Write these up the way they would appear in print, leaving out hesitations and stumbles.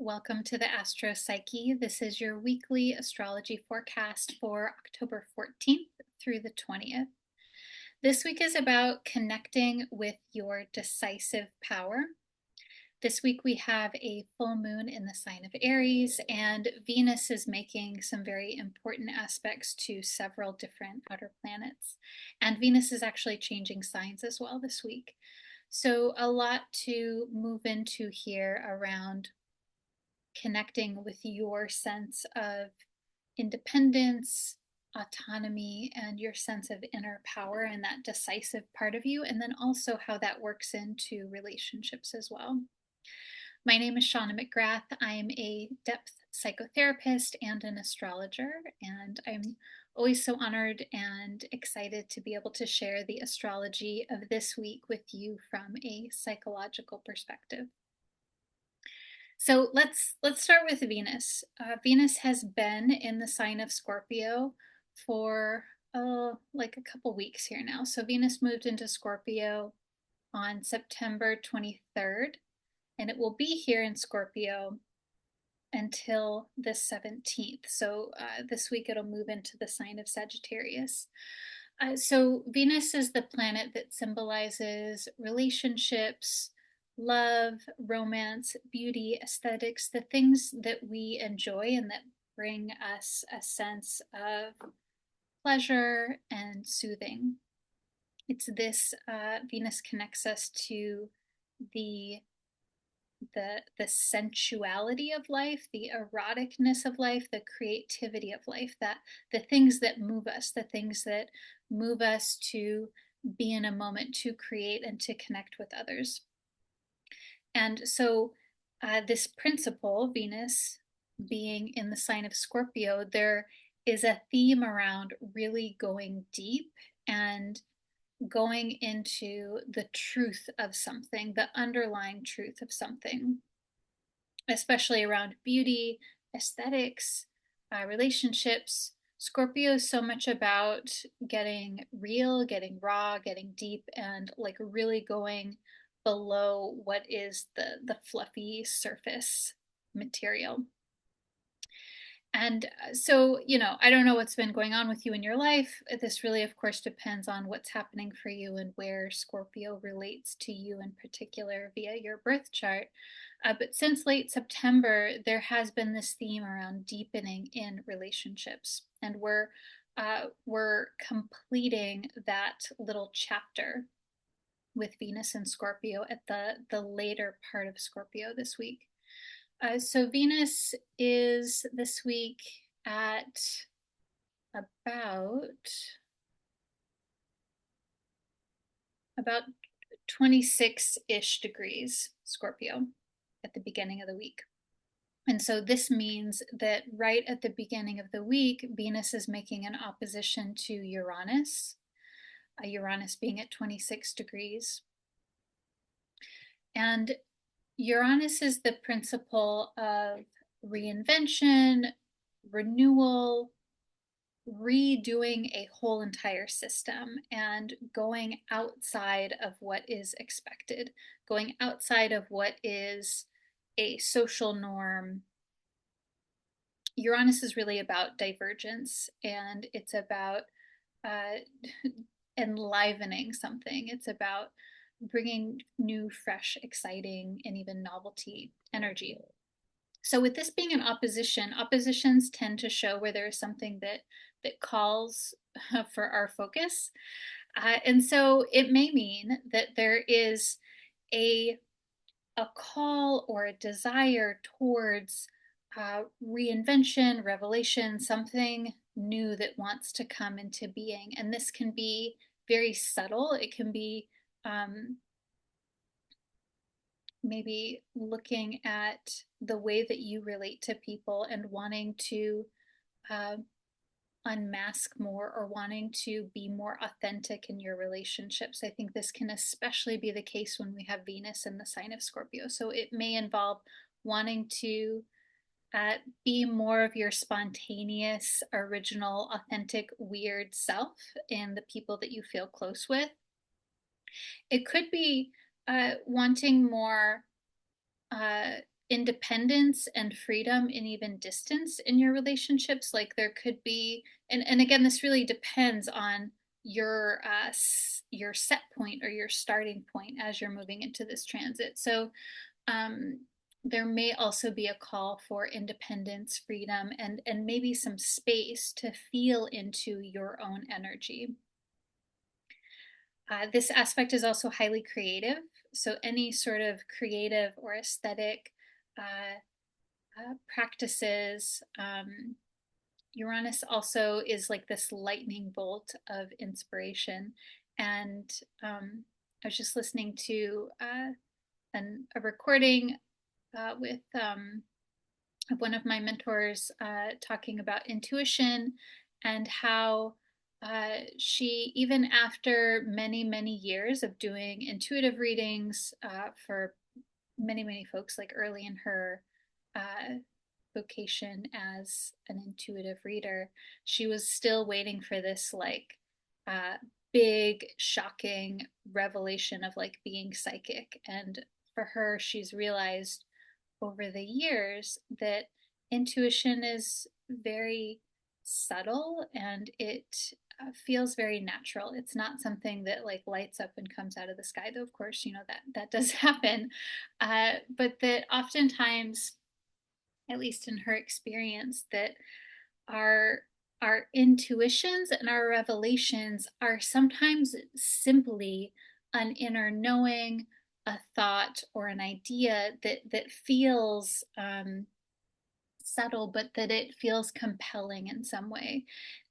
Welcome to the Astro Psyche. This is your weekly astrology forecast for October 14th through the 20th. This week is about connecting with your decisive power. This week we have a full moon in the sign of Aries, and Venus is making some very important aspects to several different outer planets. And Venus is actually changing signs as well this week. So a lot to move into here around connecting with your sense of independence, autonomy, and your sense of inner power and that decisive part of you, and then also how that works into relationships as well. My name is Shawna McGrath. I am a depth psychotherapist and an astrologer, and I'm always so honored and excited to be able to share the astrology of this week with you from a psychological perspective. So let's start with Venus. Venus has been in the sign of Scorpio for like a couple weeks here now. So Venus moved into Scorpio on September 23rd, and it will be here in Scorpio until the 17th. So this week it'll move into the sign of Sagittarius. So Venus is the planet that symbolizes relationships, love, romance, beauty, aesthetics, the things that we enjoy and that bring us a sense of pleasure and soothing. It's this Venus connects us to the sensuality of life, the eroticness of life, the creativity of life, that the things that move us, the things that move us to be in a moment, to create and to connect with others. And so this principle, Venus being in the sign of Scorpio, there is a theme around really going deep and going into the truth of something, the underlying truth of something, especially around beauty, aesthetics, relationships. Scorpio is so much about getting real, getting raw, getting deep, and like really going below what is the fluffy surface material. And so, I don't know what's been going on with you in your life. This really, of course, depends on what's happening for you and where Scorpio relates to you in particular via your birth chart. But since late September, there has been this theme around deepening in relationships. And we're completing that little chapter with Venus and Scorpio at the later part of Scorpio this week. So Venus is this week at about 26-ish degrees Scorpio at the beginning of the week. And so this means that right at the beginning of the week, Venus is making an opposition to Uranus, Uranus being at 26 degrees. And Uranus is the principle of reinvention, renewal, redoing a whole entire system, and going outside of what is expected, going outside of what is a social norm. Uranus is really about divergence, and it's about enlivening something. It's about bringing new, fresh, exciting, and even novelty energy. So with this being an opposition, oppositions tend to show where there is something that calls for our focus. And so it may mean that there is a call or a desire towards reinvention, revelation, something new that wants to come into being. And this can be very subtle. It can be maybe looking at the way that you relate to people and wanting to unmask more or wanting to be more authentic in your relationships. I think this can especially be the case when we have Venus in the sign of Scorpio. So it may involve wanting to be more of your spontaneous, original, authentic, weird self in the people that you feel close with. It could be wanting more independence and freedom and even distance in your relationships. Like there could be, and again, this really depends on your set point or your starting point as you're moving into this transit. So um, there may also be a call for independence, freedom, and maybe some space to feel into your own energy. This aspect is also highly creative. So any sort of creative or aesthetic practices. Uranus also is like this lightning bolt of inspiration. And I was just listening to a recording with one of my mentors talking about intuition and how she, even after many, many years of doing intuitive readings for many, many folks, like early in her vocation as an intuitive reader, she was still waiting for this like uh, big, shocking revelation of like being psychic. And for her, she's realized over the years that intuition is very subtle and it feels very natural. It's not something that like lights up and comes out of the sky, though of course you know that does happen, but that oftentimes, at least in her experience, that our our intuitions and our revelations are sometimes simply an inner knowing, a thought, or an idea that feels subtle, but that it feels compelling in some way.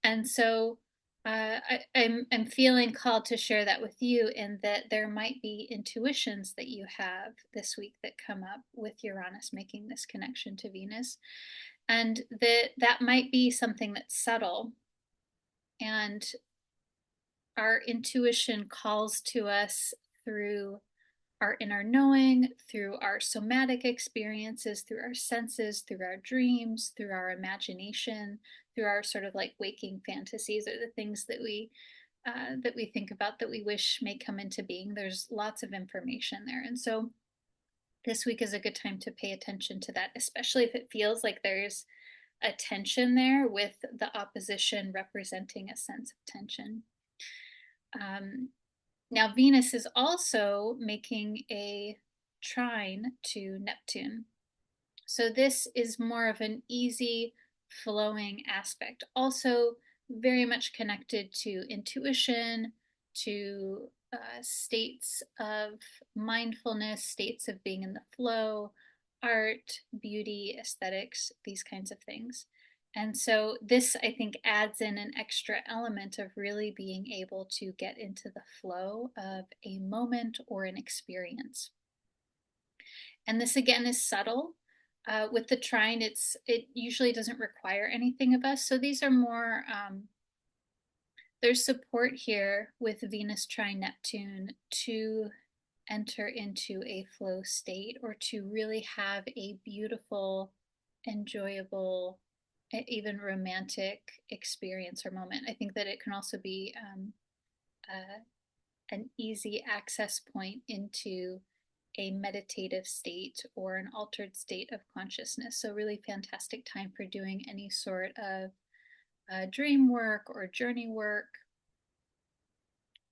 And so I'm feeling called to share that with you, in that there might be intuitions that you have this week that come up with Uranus making this connection to Venus, and that might be something that's subtle, and our intuition calls to us through our inner knowing, through our somatic experiences, through our senses, through our dreams, through our imagination, through our sort of like waking fantasies, or the things that we think about that we wish may come into being. There's lots of information there, and so this week is a good time to pay attention to that, especially if it feels like there's a tension there, with the opposition representing a sense of tension. Now, Venus is also making a trine to Neptune. So this is more of an easy flowing aspect. Also very much connected to intuition, to states of mindfulness, states of being in the flow, art, beauty, aesthetics, these kinds of things. And so this, I think, adds in an extra element of really being able to get into the flow of a moment or an experience. And this again is subtle. With the trine, it usually doesn't require anything of us. So these are more, there's support here with Venus trine Neptune to enter into a flow state, or to really have a beautiful, enjoyable, even romantic experience or moment. I think that it can also be an easy access point into a meditative state or an altered state of consciousness. So really fantastic time for doing any sort of dream work or journey work,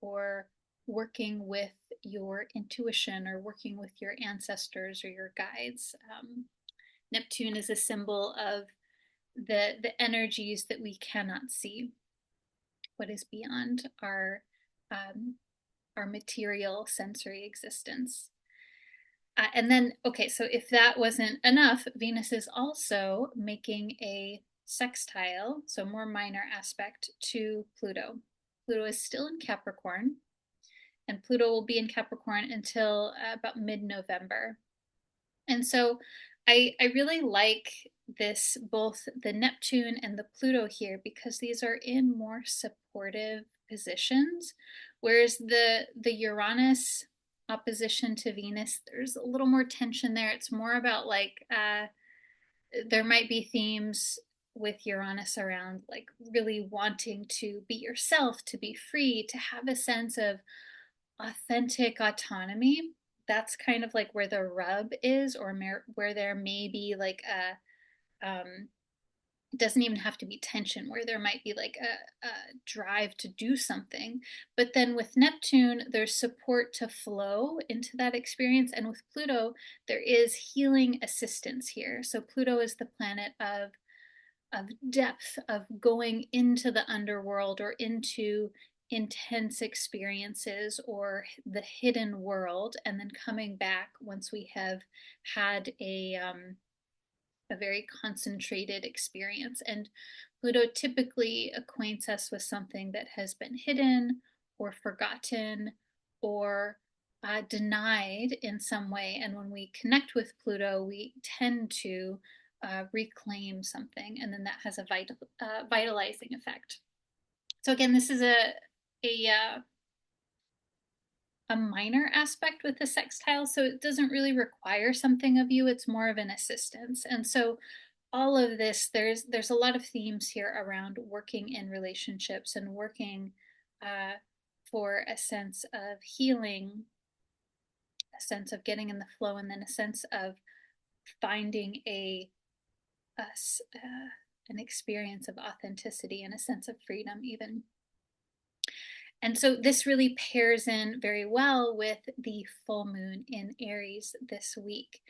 or working with your intuition, or working with your ancestors or your guides. Neptune is a symbol of the energies that we cannot see, what is beyond our material sensory existence. And then, okay, so if that wasn't enough, Venus is also making a sextile, so more minor aspect, to Pluto. Pluto is still in Capricorn, and Pluto will be in Capricorn until about mid-November. And so I really like this, both the Neptune and the Pluto here, because these are in more supportive positions, whereas the Uranus opposition to Venus, there's a little more tension there. It's more about like there might be themes with Uranus around like really wanting to be yourself, to be free, to have a sense of authentic autonomy that's kind of like where the rub is, or where there may be like it doesn't even have to be tension, where there might be like a drive to do something. But then with Neptune, there's support to flow into that experience. And with Pluto, there is healing assistance here. So Pluto is the planet of depth, of going into the underworld or into intense experiences or the hidden world, and then coming back once we have had a very concentrated experience. And Pluto typically acquaints us with something that has been hidden or forgotten or denied in some way. And when we connect with Pluto, we tend to reclaim something, and then that has a vitalizing effect. So again, this is a minor aspect with the sextile, so it doesn't really require something of you. It's more of an assistance. And so all of this, there's a lot of themes here around working in relationships and working for a sense of healing, a sense of getting in the flow, and then a sense of finding an experience of authenticity and a sense of freedom even. And so this really pairs in very well with the full moon in Aries this week.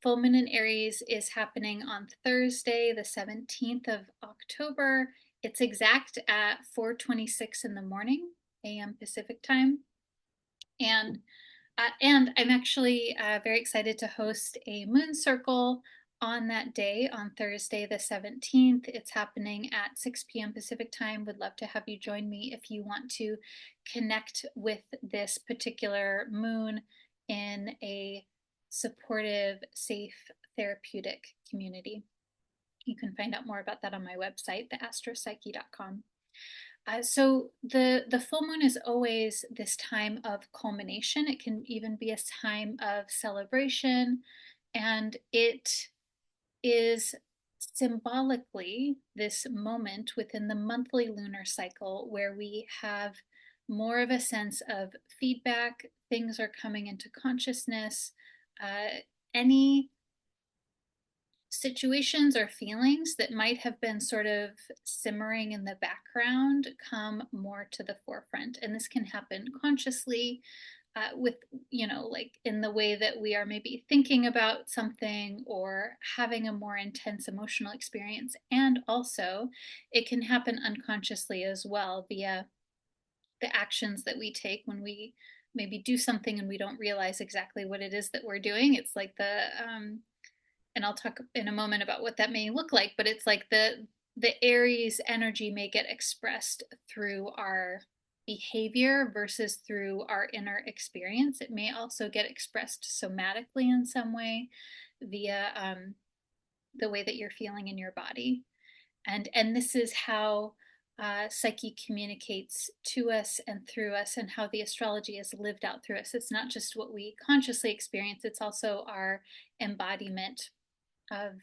Full moon in Aries is happening on Thursday, the 17th of October. It's exact at 4:26 in the morning, a.m. Pacific time. And I'm actually very excited to host a moon circle on that day, on Thursday the 17th. It's happening at 6 p.m. Pacific time. Would love to have you join me if you want to connect with this particular moon in a supportive, safe, therapeutic community. You can find out more about that on my website, theastropsyche.com. So the full moon is always this time of culmination. It can even be a time of celebration, and it is symbolically this moment within the monthly lunar cycle where we have more of a sense of feedback. Things are coming into consciousness. Any situations or feelings that might have been sort of simmering in the background come more to the forefront. And this can happen consciously with, like in the way that we are maybe thinking about something or having a more intense emotional experience. And also, it can happen unconsciously as well via the actions that we take when we maybe do something and we don't realize exactly what it is that we're doing. It's like and I'll talk in a moment about what that may look like, but it's like the Aries energy may get expressed through our behavior versus through our inner experience. It may also get expressed somatically in some way via the way that you're feeling in your body. And this is how psyche communicates to us and through us, and how the astrology is lived out through us. It's not just what we consciously experience, it's also our embodiment of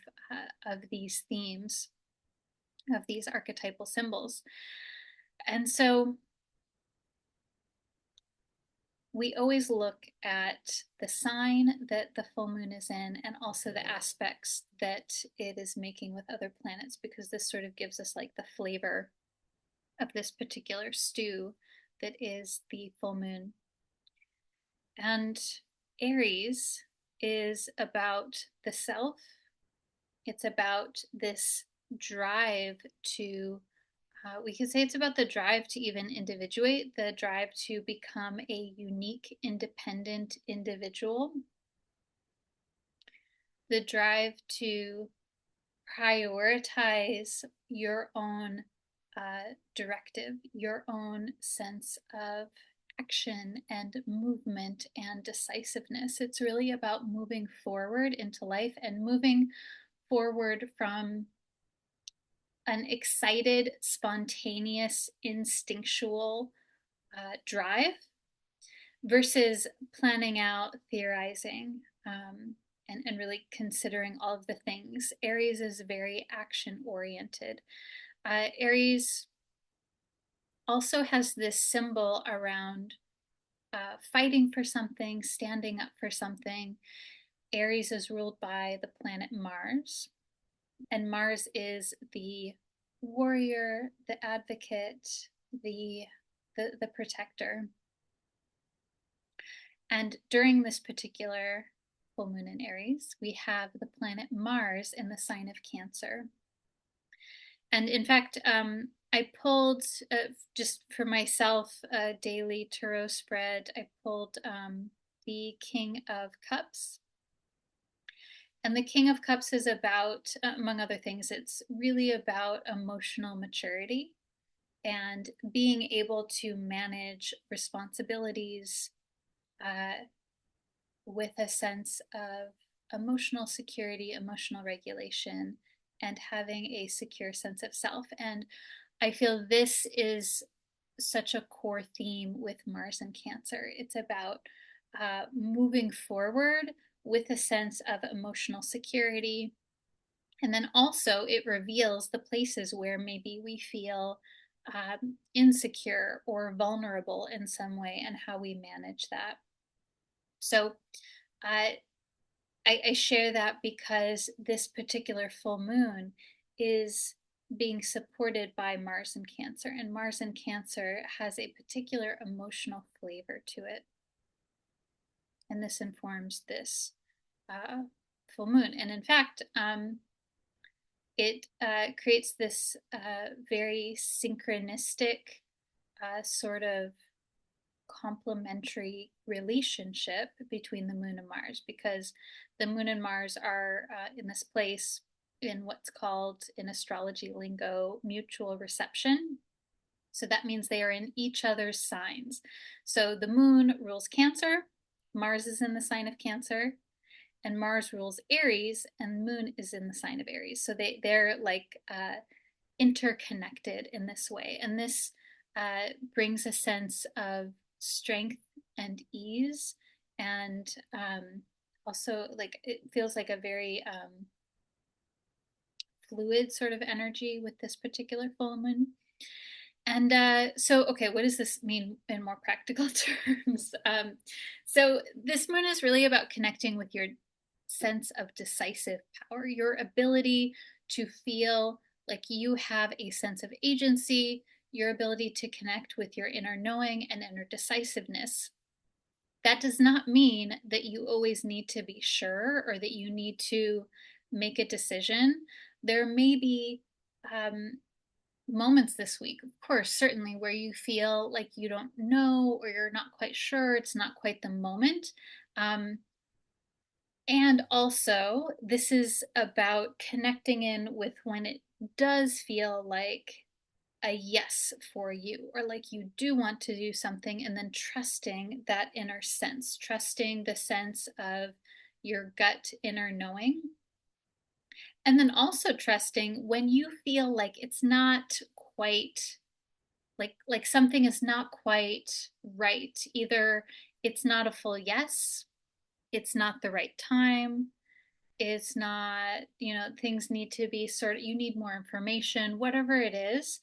these themes, of these archetypal symbols. And so we always look at the sign that the full moon is in and also the aspects that it is making with other planets, because this sort of gives us like the flavor of this particular stew that is the full moon. And Aries is about the self. It's about this drive to, we could say it's about the drive to even individuate, the drive to become a unique, independent individual, the drive to prioritize your own directive, your own sense of action and movement and decisiveness. It's really about moving forward into life and moving forward from an excited, spontaneous, instinctual drive versus planning out, theorizing, and really considering all of the things. Aries is very action oriented. Aries also has this symbol around fighting for something, standing up for something. Aries is ruled by the planet Mars, and Mars is the warrior, the advocate, the protector. And during this particular full moon in Aries, we have the planet Mars in the sign of Cancer. And in fact, I pulled, just for myself, a daily tarot spread. I pulled the King of Cups. And the King of Cups is about, among other things, it's really about emotional maturity and being able to manage responsibilities with a sense of emotional security, emotional regulation, and having a secure sense of self. And I feel this is such a core theme with Mars and Cancer. It's about moving forward with a sense of emotional security. And then also, it reveals the places where maybe we feel insecure or vulnerable in some way and how we manage that. So, I share that because this particular full moon is being supported by Mars and Cancer, and Mars and Cancer has a particular emotional flavor to it. And this informs this full moon. And in fact, it creates this very synchronistic sort of complementary relationship between the moon and Mars, because the moon and Mars are in this place in what's called, in astrology lingo, mutual reception. So that means they are in each other's signs. So the moon rules Cancer, Mars is in the sign of Cancer, and Mars rules Aries, and the moon is in the sign of Aries. So they're like interconnected in this way. And this brings a sense of strength and ease, and also, like, it feels like a very fluid sort of energy with this particular full moon. And so, okay, what does this mean in more practical terms? So this moon is really about connecting with your sense of decisive power, your ability to feel like you have a sense of agency, your ability to connect with your inner knowing and inner decisiveness. That does not mean that you always need to be sure or that you need to make a decision. There may be moments this week, of course, certainly, where you feel like you don't know or you're not quite sure, it's not quite the moment. And also, this is about connecting in with when it does feel like a yes for you, or like you do want to do something, and then trusting that inner sense, trusting the sense of your gut inner knowing. And then also trusting when you feel like it's not quite, like something is not quite right. Either it's not a full yes, it's not the right time, it's not, things need to be sort of, you need more information, whatever it is.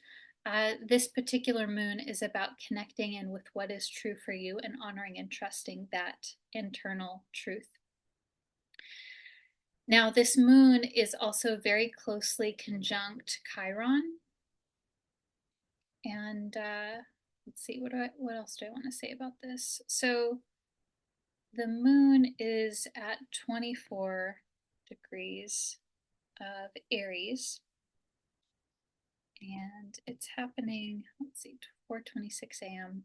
This particular moon is about connecting in with what is true for you and honoring and trusting that internal truth. Now, this moon is also very closely conjunct Chiron. And let's see, what else do I want to say about this? So the moon is at 24 degrees of Aries, and it's happening, let's see, 4:26 a.m.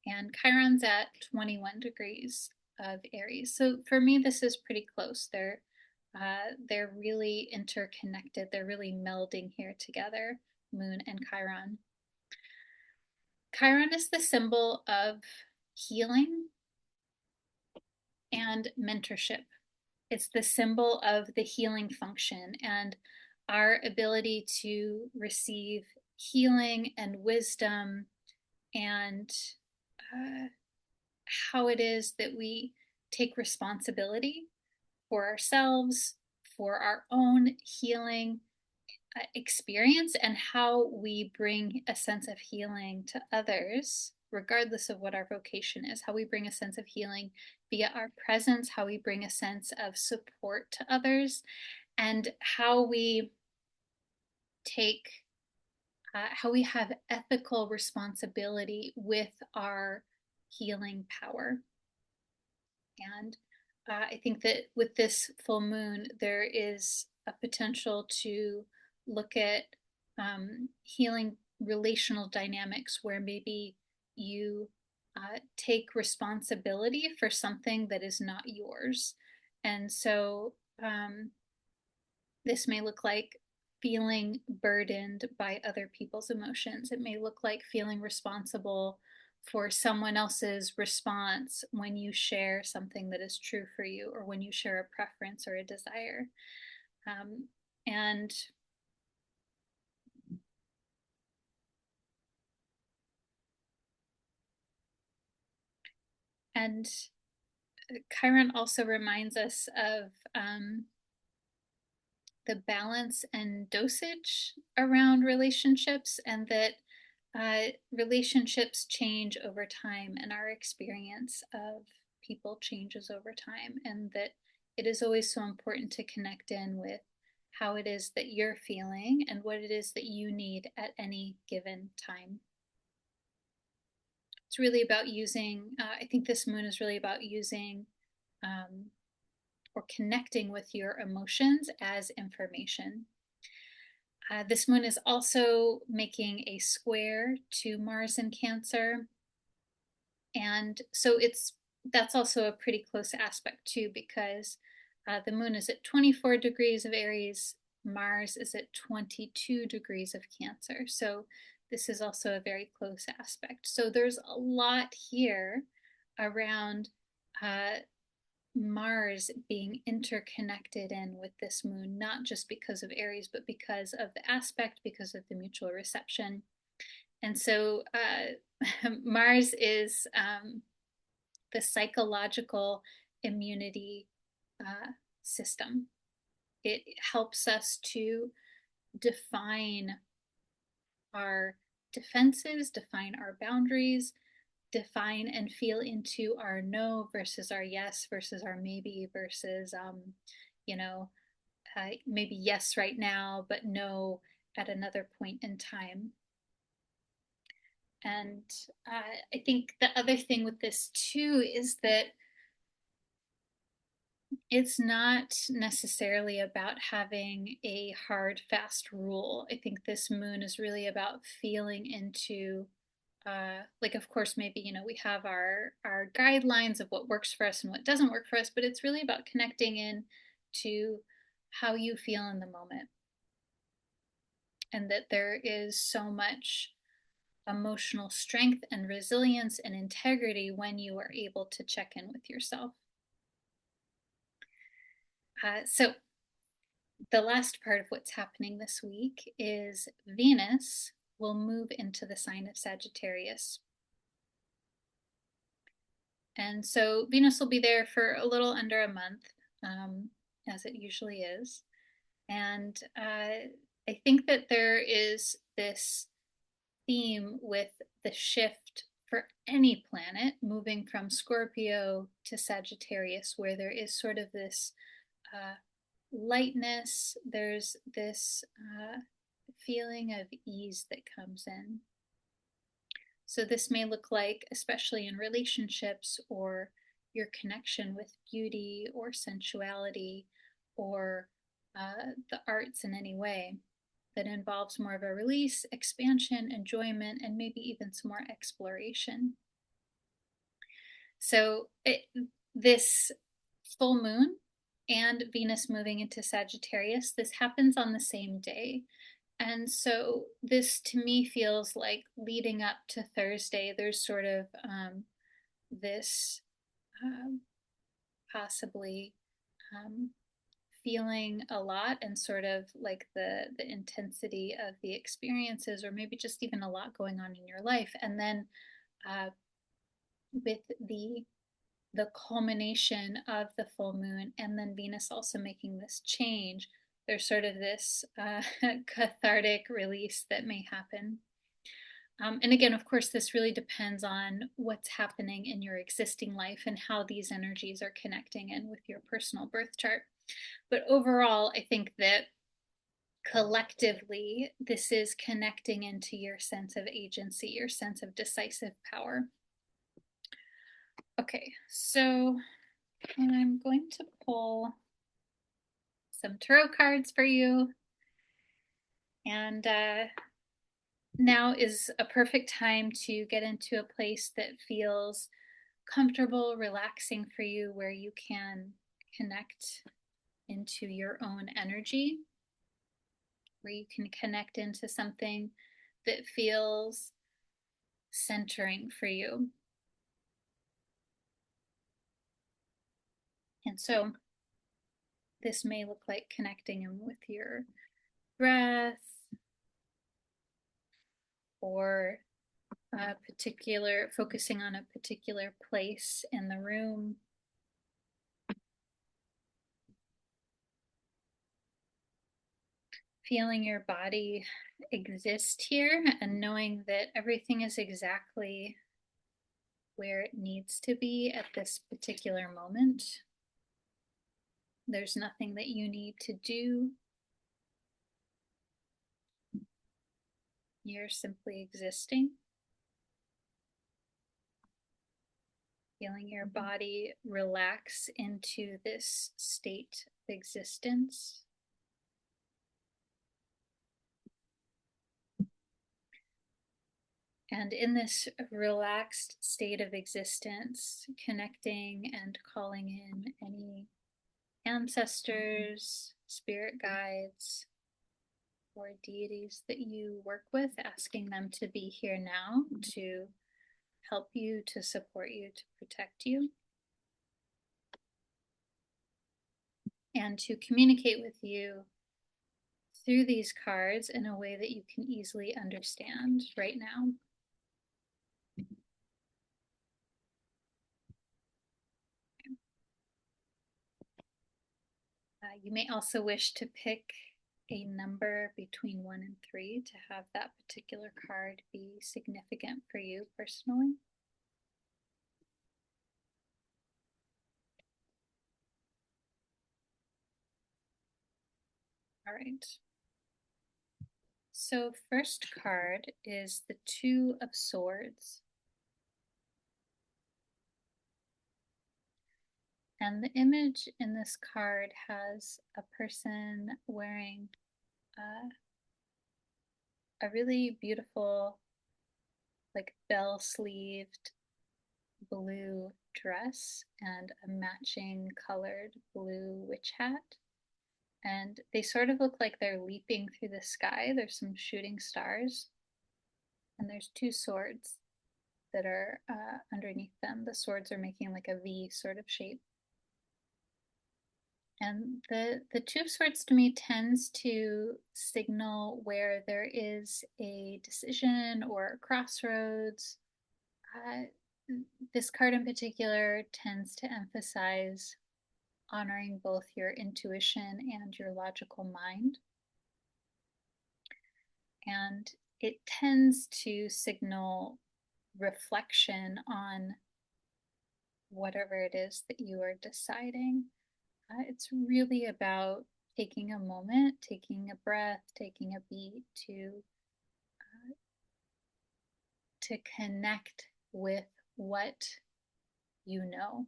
and Chiron's at 21 degrees of Aries. So for me, this is pretty close. They're really interconnected. They're really melding here together, Moon and Chiron. Chiron is the symbol of healing and mentorship. It's the symbol of the healing function and our ability to receive healing and wisdom, and how it is that we take responsibility for ourselves, for our own healing experience, and how we bring a sense of healing to others regardless of what our vocation is, how we bring a sense of healing via our presence, how we bring a sense of support to others, and how we take, how we have ethical responsibility with our healing power. And I think that with this full moon, there is a potential to look at healing relational dynamics where maybe you take responsibility for something that is not yours. And so this may look like feeling burdened by other people's emotions. It may look like feeling responsible for someone else's response when you share something that is true for you, or when you share a preference or a desire. Um, and and Chiron also reminds us of the balance and dosage around relationships, and that relationships change over time, and our experience of people changes over time, and that it is always so important to connect in with how it is that you're feeling and what it is that you need at any given time. It's really about using, I think this moon is really about using or connecting with your emotions as information. This moon is also making a square to Mars in Cancer. And so that's also a pretty close aspect too, because the moon is at 24 degrees of Aries, Mars is at 22 degrees of Cancer. So this is also a very close aspect. So there's a lot here around Mars being interconnected in with this moon, not just because of Aries, but because of the aspect, because of the mutual reception. And so Mars is the psychological immunity system. It helps us to define our defenses, define our boundaries, define and feel into our no versus our yes versus our maybe versus, you know, maybe yes right now, but no at another point in time. And I think the other thing with this too is that it's not necessarily about having a hard, fast rule. I think this moon is really about feeling into, like, of course, maybe, you know, we have our guidelines of what works for us and what doesn't work for us, but it's really about connecting in to how you feel in the moment. And that there is so much emotional strength and resilience and integrity when you are able to check in with yourself. So the last part of what's happening this week is Venus will move into the sign of Sagittarius. And so Venus will be there for a little under a month, as it usually is. And I think that there is this theme with the shift for any planet moving from Scorpio to Sagittarius, where there is sort of this lightness, there's this feeling of ease that comes in. So this may look like, especially in relationships or your connection with beauty or sensuality or the arts in any way, that involves more of a release, expansion, enjoyment, and maybe even some more exploration. So this full moon and Venus moving into Sagittarius, this happens on the same day. And so this to me feels like leading up to Thursday, there's sort of this possibly feeling a lot, and sort of like the intensity of the experiences, or maybe just even a lot going on in your life. And then with the culmination of the full moon, and then Venus also making this change, there's sort of this cathartic release that may happen. And again, of course, this really depends on what's happening in your existing life and how these energies are connecting in with your personal birth chart. But overall, I think that collectively, this is connecting into your sense of agency, your sense of decisive power. Okay, so I'm going to pull some tarot cards for you. And now is a perfect time to get into a place that feels comfortable, relaxing for you, where you can connect into your own energy, where you can connect into something that feels centering for you. And so this may look like connecting in with your breath, or focusing on a particular place in the room. Feeling your body exist here and knowing that everything is exactly where it needs to be at this particular moment. There's nothing that you need to do. You're simply existing. Feeling your body relax into this state of existence. And in this relaxed state of existence, connecting and calling in any ancestors, spirit guides, or deities that you work with, asking them to be here now to help you, to support you, to protect you, and to communicate with you through these cards in a way that you can easily understand right now. You may also wish to pick a number between 1 and 3 to have that particular card be significant for you personally. All right. So first card is the Two of Swords. And the image in this card has a person wearing a really beautiful, like bell-sleeved blue dress and a matching colored blue witch hat. And they sort of look like they're leaping through the sky. There's some shooting stars. And there's two swords that are underneath them. The swords are making like a V sort of shape. And the Two of Swords to me tends to signal where there is a decision or a crossroads. This card in particular tends to emphasize honoring both your intuition and your logical mind. And it tends to signal reflection on whatever it is that you are deciding. It's really about taking a moment, taking a breath, taking a beat to connect with what you know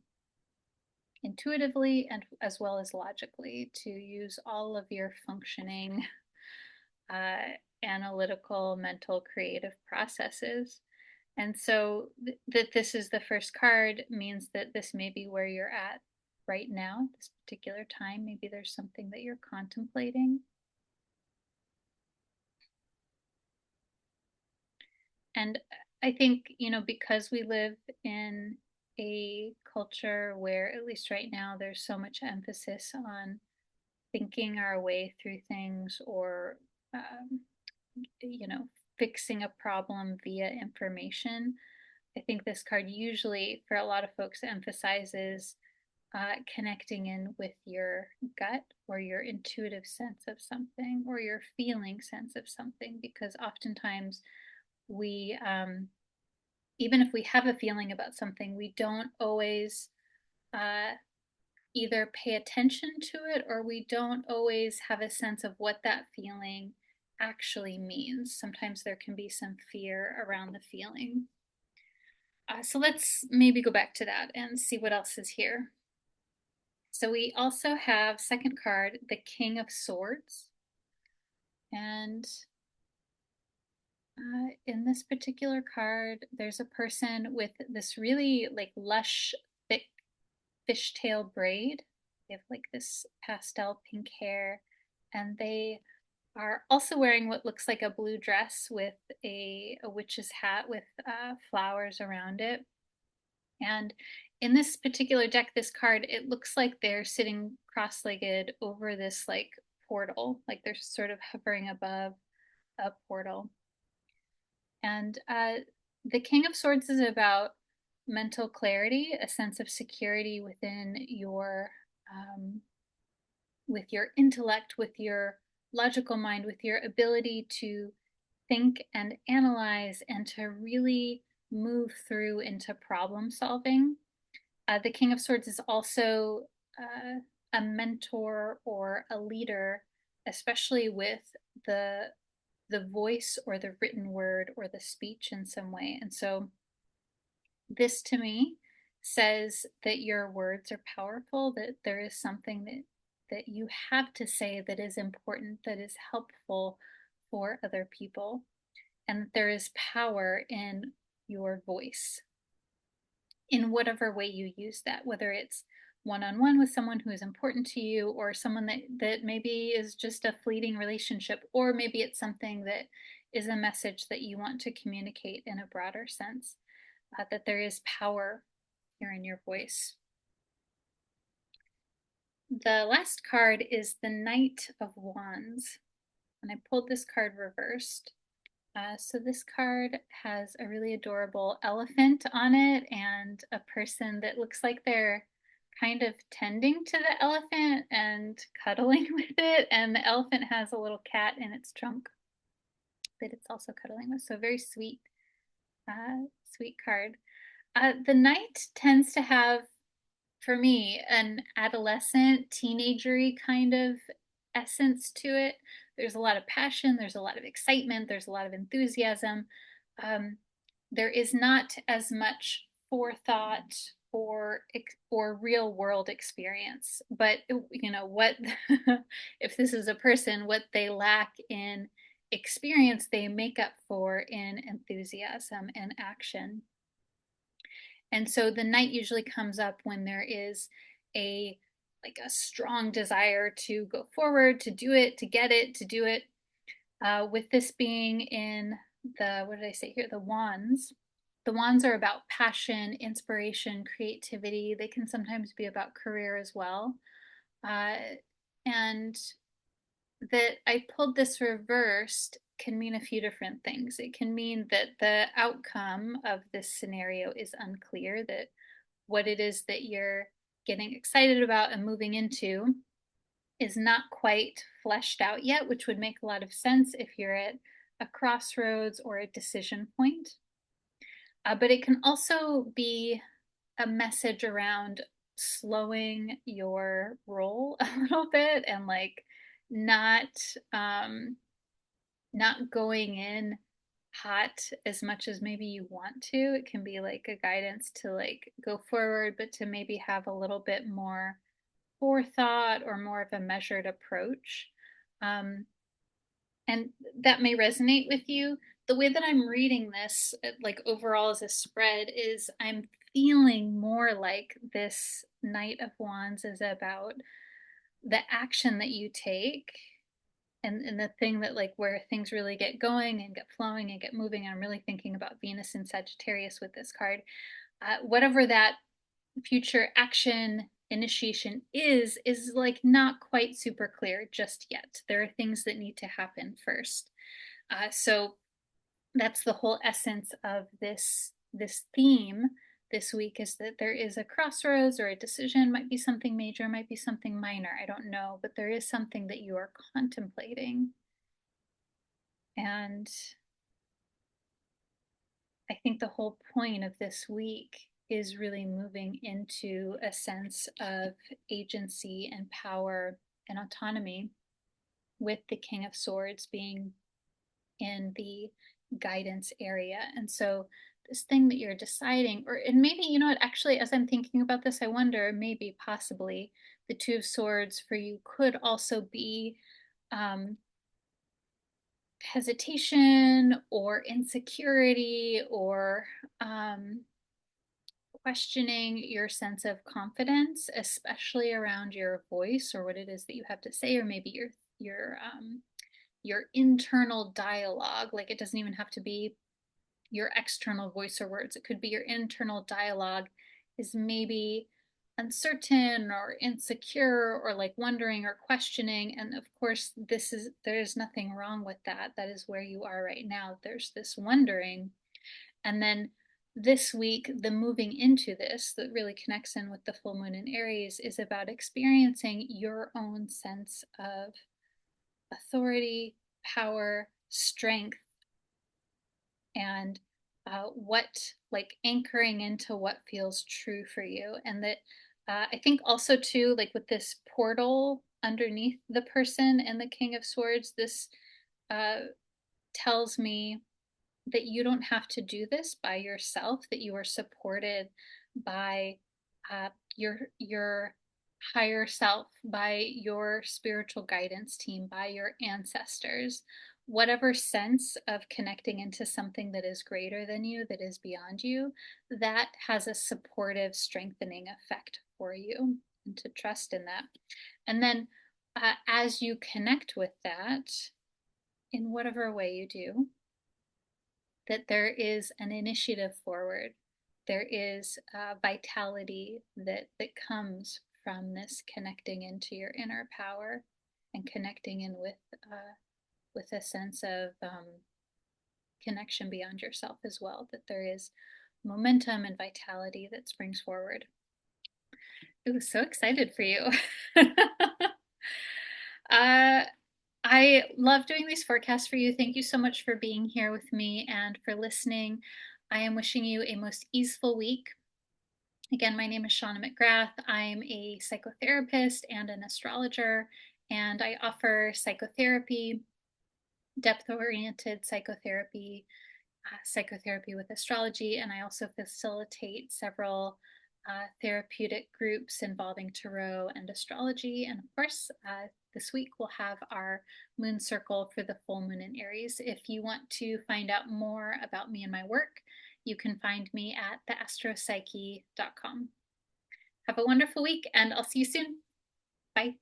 intuitively and as well as logically, to use all of your functioning analytical, mental, creative processes. And so that this is the first card means that this may be where you're at right now, this particular time. Maybe there's something that you're contemplating. And I think, because we live in a culture where, at least right now, there's so much emphasis on thinking our way through things, or, fixing a problem via information. I think this card usually, for a lot of folks, emphasizes connecting in with your gut or your intuitive sense of something or your feeling sense of something, because oftentimes we, even if we have a feeling about something, we don't always either pay attention to it, or we don't always have a sense of what that feeling actually means. Sometimes there can be some fear around the feeling. So let's maybe go back to that and see what else is here. So we also have second card, the King of Swords. And in this particular card, there's a person with this really like lush, thick fishtail braid. They have like this pastel pink hair, and they are also wearing what looks like a blue dress with a witch's hat with flowers around it. And in this particular deck, this card, it looks like they're sitting cross-legged over this like portal, like they're sort of hovering above a portal. And the King of Swords is about mental clarity, a sense of security within your, with your intellect, with your logical mind, with your ability to think and analyze and to really move through into problem solving. The King of Swords is also a mentor or a leader, especially with the voice or the written word or the speech in some way. And so this to me says that your words are powerful, that there is something that you have to say that is important, that is helpful for other people, and that there is power in your voice in whatever way you use that, whether it's one-on-one with someone who is important to you, or someone that maybe is just a fleeting relationship, or maybe it's something that is a message that you want to communicate in a broader sense, that there is power here in your voice. The last card is the Knight of Wands, and I pulled this card reversed. So this card has a really adorable elephant on it and a person that looks like they're kind of tending to the elephant and cuddling with it, and the elephant has a little cat in its trunk that it's also cuddling with. So very sweet, sweet card. The Knight tends to have, for me, an adolescent, teenagery kind of essence to it. There's a lot of passion, there's a lot of excitement, there's a lot of enthusiasm. There is not as much forethought or real world experience, but you know what, if this is a person, what they lack in experience they make up for in enthusiasm and action. And so the Knight usually comes up when there is a like a strong desire to go forward, to do it, to get it, to do it. With this being in the, what did I say here? The Wands. The Wands are about passion, inspiration, creativity. They can sometimes be about career as well. And that I pulled this reversed can mean a few different things. It can mean that the outcome of this scenario is unclear, that what it is that you're getting excited about and moving into is not quite fleshed out yet, which would make a lot of sense if you're at a crossroads or a decision point. But it can also be a message around slowing your roll a little bit, and like not not going in hot as much as maybe you want to. It can be like a guidance to like go forward, but to maybe have a little bit more forethought or more of a measured approach. And that may resonate with you. The way that I'm reading this, like overall as a spread, is I'm feeling more like this Knight of Wands is about the action that you take, and the thing that like where things really get going and get flowing and get moving. I'm really thinking about Venus in Sagittarius with this card. Whatever that future action initiation is like not quite super clear just yet. There are things that need to happen first. So that's the whole essence of this theme this week, is that there is a crossroads or a decision. Might be something major, might be something minor, I don't know, but there is something that you are contemplating. And I think the whole point of this week is really moving into a sense of agency and power and autonomy, with the King of Swords being in the guidance area. And so this thing that you're deciding, or and maybe, you know what, actually, as I'm thinking about this, I wonder, maybe possibly the Two of Swords for you could also be hesitation or insecurity, or questioning your sense of confidence, especially around your voice or what it is that you have to say, or maybe your internal dialogue. Like, it doesn't even have to be your external voice or words. It could be your internal dialogue is maybe uncertain or insecure, or like wondering or questioning. And of course, there's nothing wrong with that. That is where you are right now. There's this wondering. And then this week, the moving into this that really connects in with the full moon in Aries is about experiencing your own sense of authority, power, strength, and what, like, anchoring into what feels true for you. And that I think also too, like with this portal underneath the person and the King of Swords, this uh, tells me that you don't have to do this by yourself, that you are supported by your higher self, by your spiritual guidance team, by your ancestors. Whatever sense of connecting into something that is greater than you, that is beyond you, that has a supportive, strengthening effect for you, and to trust in that. And then as you connect with that, in whatever way you do, that there is an initiative forward. There is vitality that comes from this connecting into your inner power, and connecting in with a sense of connection beyond yourself as well. That there is momentum and vitality that springs forward. I was so excited for you. I love doing these forecasts for you. Thank you so much for being here with me and for listening. I am wishing you a most easeful week. Again, my name is Shawna McGrath. I'm a psychotherapist and an astrologer, and I offer psychotherapy, depth-oriented psychotherapy, psychotherapy with astrology, and I also facilitate several therapeutic groups involving tarot and astrology. And of course, this week we'll have our moon circle for the full moon in Aries. If you want to find out more about me and my work, you can find me at theastropsyche.com. Have a wonderful week, and I'll see you soon. Bye.